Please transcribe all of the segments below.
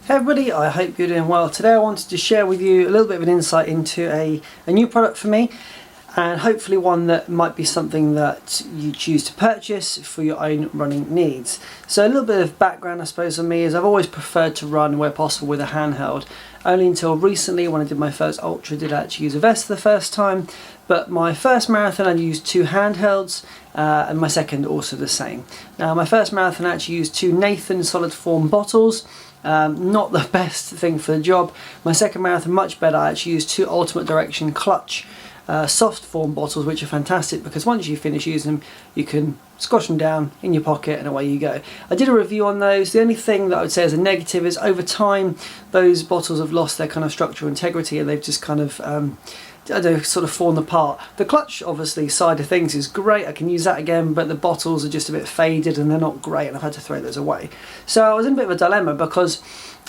Hey everybody, I hope you're doing well. Today I wanted to share with you a little bit of an insight into a new product for me, and hopefully one that might be something that you choose to purchase for your own running needs. So a little bit of background I suppose on me is I've always preferred to run where possible with a handheld. Only until recently when I did my first ultra did I actually use a vest for the first time, but my first marathon I used two handhelds and my second also the same. Now my first marathon I actually used two Nathan solid form bottles. Not the best thing for the job. My second marathon much better. I actually used two multi-directional clutch soft form bottles, which are fantastic because once you finish using them you can squash them down in your pocket and away you go. I did a review on those. The only thing that I would say as a negative is over time those bottles have lost their kind of structural integrity and they've just kind of they've sort of fallen apart. The clutch obviously side of things is great, I can use that again, but the bottles are just a bit faded and they're not great and I've had to throw those away. So I was in a bit of a dilemma because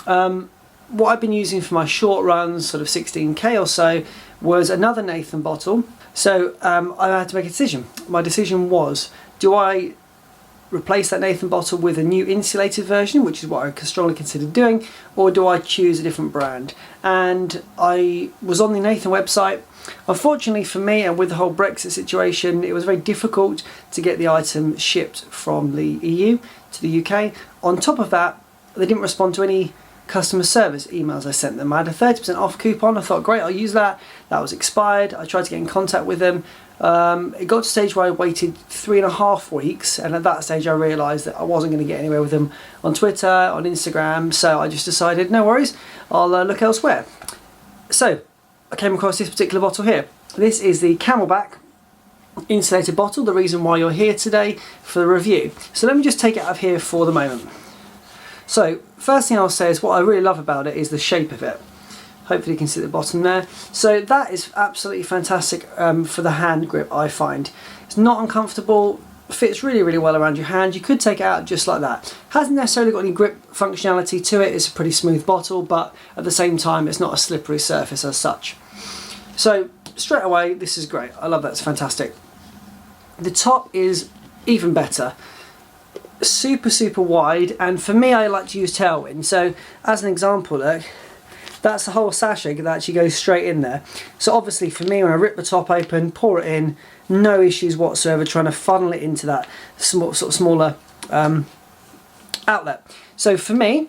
what I've been using for my short runs, sort of 16k or so, was another Nathan bottle. So I had to make a decision. My decision was, do I replace that Nathan bottle with a new insulated version, which is what I strongly considered doing, or do I choose a different brand? And I was on the Nathan website. Unfortunately for me, and with the whole Brexit situation, it was very difficult to get the item shipped from the EU to the UK. On top of that, they didn't respond to any customer service emails I sent them. I had a 30% off coupon. I thought, great, I'll use that. That was expired. I tried to get in contact with them. It got to a stage where I waited 3.5 weeks, and at that stage I realised that I wasn't going to get anywhere with them on Twitter, on Instagram, so I just decided, no worries, I'll look elsewhere. So I came across this particular bottle here. This is the Camelbak insulated bottle, the reason why you're here today for the review. So let me just take it out of here for the moment. So first thing I'll say is what I really love about it is the shape of it. Hopefully you can see the bottom there. So that is absolutely fantastic for the hand grip, I find. It's not uncomfortable, fits really, really well around your hand. You could take it out just like that. Hasn't necessarily got any grip functionality to it. It's a pretty smooth bottle, but at the same time it's not a slippery surface as such. So straight away, this is great. I love that, it's fantastic. The top is even better. Super, super wide, and for me I like to use tailwind. So as an example, look, that's the whole sachet that actually goes straight in there. So obviously for me, when I rip the top open, pour it in, no issues whatsoever trying to funnel it into that smaller outlet. So for me,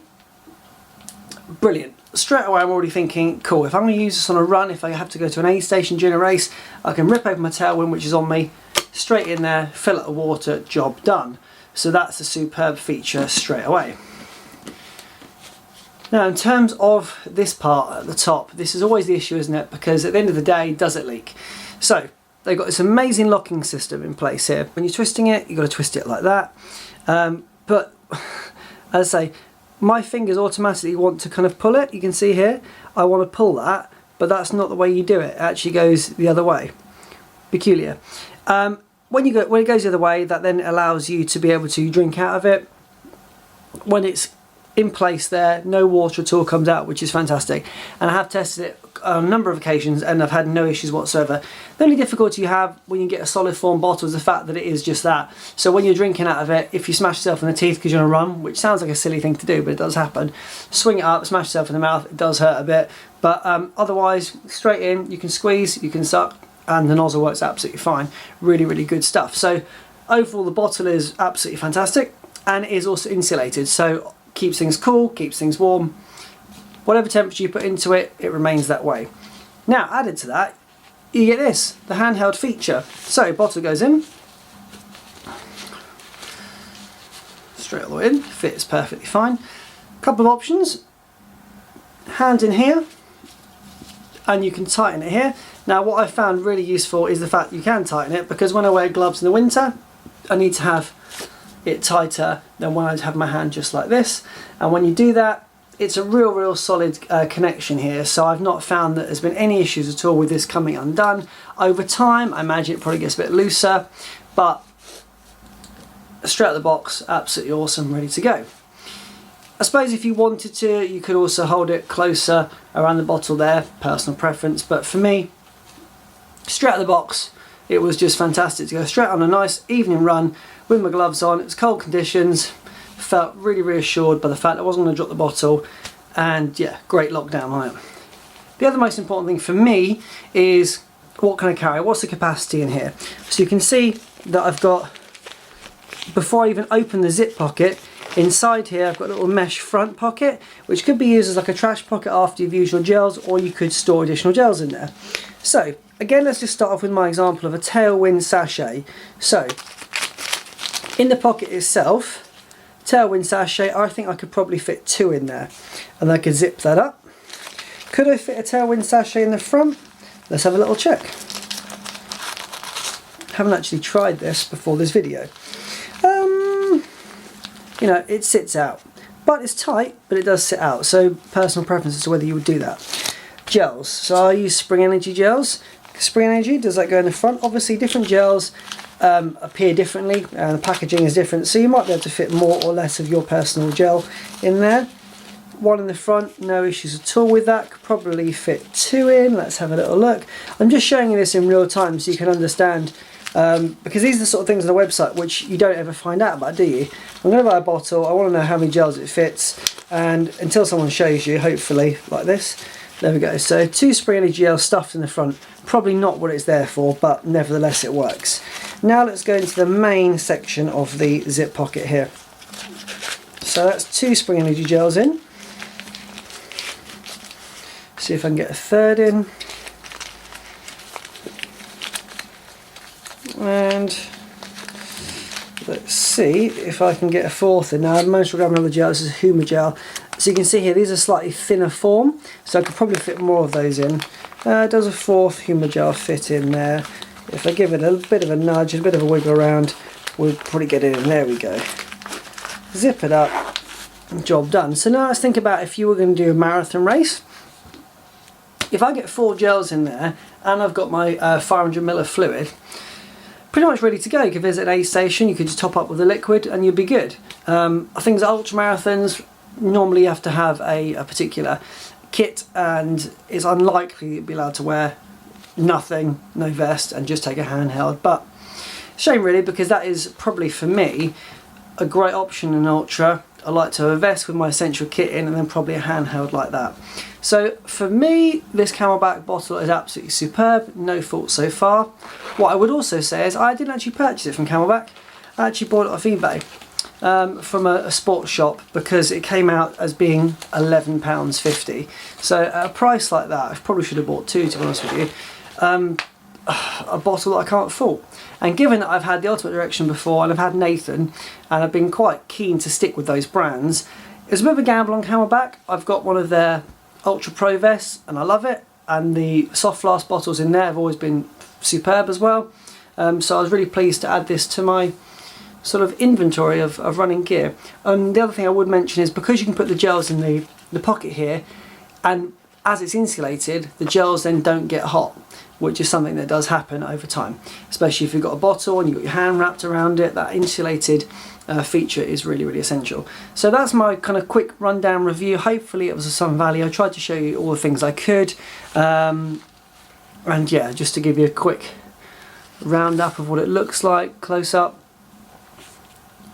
brilliant. Straight away I'm already thinking, cool, if I'm going to use this on a run, if I have to go to an aid station during a race, I can rip open my tailwind, which is on me, straight in there, fill it with water, job done. So that's a superb feature straight away. Now in terms of this part at the top, this is always the issue, isn't it? Because at the end of the day, does it leak? So they've got this amazing locking system in place here. When you're twisting it, you've got to twist it like that. But as I say, my fingers automatically want to kind of pull it. You can see here, I want to pull that, but that's not the way you do it. It actually goes the other way. Peculiar. When it goes the other way, that then allows you to be able to drink out of it. When it's in place there, no water at all comes out, which is fantastic. And I have tested it on a number of occasions and I've had no issues whatsoever. The only difficulty you have when you get a solid form bottle is the fact that it is just that. So when you're drinking out of it, if you smash yourself in the teeth because you're on a run, which sounds like a silly thing to do, but it does happen, swing it up, smash yourself in the mouth, it does hurt a bit. But otherwise, straight in, you can squeeze, you can suck, and the nozzle works absolutely fine. Really, really good stuff. So overall the bottle is absolutely fantastic and it is also insulated, so keeps things cool, keeps things warm. Whatever temperature you put into it, it remains that way. Now added to that, you get this, the handheld feature. So bottle goes in, straight all the way in, fits perfectly fine. Couple of options, hand in here, and you can tighten it here. Now what I found really useful is the fact you can tighten it, because when I wear gloves in the winter I need to have it tighter than when I have my hand just like this, and when you do that it's a real solid connection here, so I've not found that there's been any issues at all with this coming undone. Over time I imagine it probably gets a bit looser, but straight out of the box, absolutely awesome, ready to go. I suppose if you wanted to you could also hold it closer around the bottle there, personal preference, but for me, straight out of the box, it was just fantastic to go straight on a nice evening run with my gloves on. It was cold conditions, felt really reassured by the fact I wasn't going to drop the bottle, and yeah, great lockdown on it. The other most important thing for me is what can I carry? What's the capacity in here? So you can see that I've got, before I even open the zip pocket, inside here I've got a little mesh front pocket, which could be used as like a trash pocket after you've used your gels, or you could store additional gels in there. So again, let's just start off with my example of a tailwind sachet. So in the pocket itself, tailwind sachet, I think I could probably fit 2 in there, and I could zip that up. Could I fit a tailwind sachet in the front? Let's have a little check. Haven't actually tried this before this video. You know, it sits out, but it's tight, but it does sit out, so personal preference as to whether you would do that. Gels, so I use Spring Energy gels. Spring Energy, does that go in the front? Obviously different gels appear differently, and the packaging is different, so you might be able to fit more or less of your personal gel in there. 1 in the front, no issues at all with that. Could probably fit 2 in. Let's have a little look. I'm just showing you this in real time so you can understand, because these are the sort of things on the website which you don't ever find out about, do you? I'm going to buy a bottle, I want to know how many gels it fits, and until someone shows you, hopefully, like this, there we go. So 2 Spring Energy gels stuffed in the front. Probably not what it's there for, but nevertheless it works. Now let's go into the main section of the zip pocket here. So that's 2 Spring Energy gels in. See if I can get a 3rd in. And let's see if I can get a 4th in. Now I've managed to grab another gel. This is a Huma gel. So you can see here these are slightly thinner form, so I could probably fit more of those in. Does a 4th Huma gel fit in there? If I give it a bit of a nudge, a bit of a wiggle around, we'll probably get it in. There we go. Zip it up, job done. So now let's think about if you were going to do a marathon race. If I get 4 gels in there and I've got my 500 ml of fluid, pretty much ready to go. You could visit an aid station, you could just top up with the liquid and you'd be good. I think as ultra marathons, normally you have to have a particular kit, and it's unlikely you'd be allowed to wear nothing, no vest, and just take a handheld. But shame really, because that is probably for me a great option in ultra. I like to have a vest with my essential kit in, and then probably a handheld like that. So for me, this Camelbak bottle is absolutely superb, no fault so far. What I would also say is I didn't actually purchase it from Camelbak. I actually bought it off eBay from a sports shop, because it came out as being £11.50. So at a price like that, I probably should have bought 2, to be honest with you. A bottle that I can't fault. And given that I've had the Ultimate Direction before, and I've had Nathan, and I've been quite keen to stick with those brands, it's a bit of a gamble on Camelbak. I've got one of their Ultra Pro vests and I love it, and the soft flask bottles in there have always been superb as well. So I was really pleased to add this to my sort of inventory of running gear. The other thing I would mention is, because you can put the gels in the pocket here, and as it's insulated, the gels then don't get hot, which is something that does happen over time, especially if you've got a bottle and you've got your hand wrapped around it. That insulated feature is really, really essential. So that's my kind of quick rundown review. Hopefully it was of some value. I tried to show you all the things I could, and yeah, just to give you a quick roundup of what it looks like close up.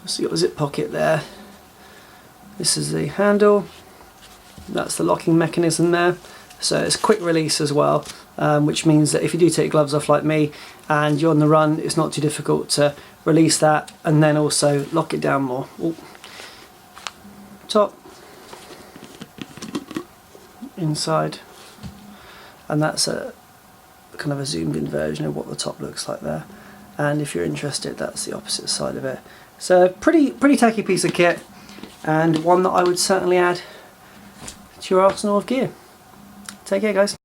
So you've got the zip pocket there. This is the handle. That's the locking mechanism there. So it's quick release as well, which means that if you do take gloves off like me and you're on the run, it's not too difficult to release that and then also lock it down more. Ooh. Top, inside, and that's a kind of a zoomed in version of what the top looks like there. And if you're interested, that's the opposite side of it. So pretty tacky piece of kit, and one that I would certainly add to your arsenal of gear. Take care, guys.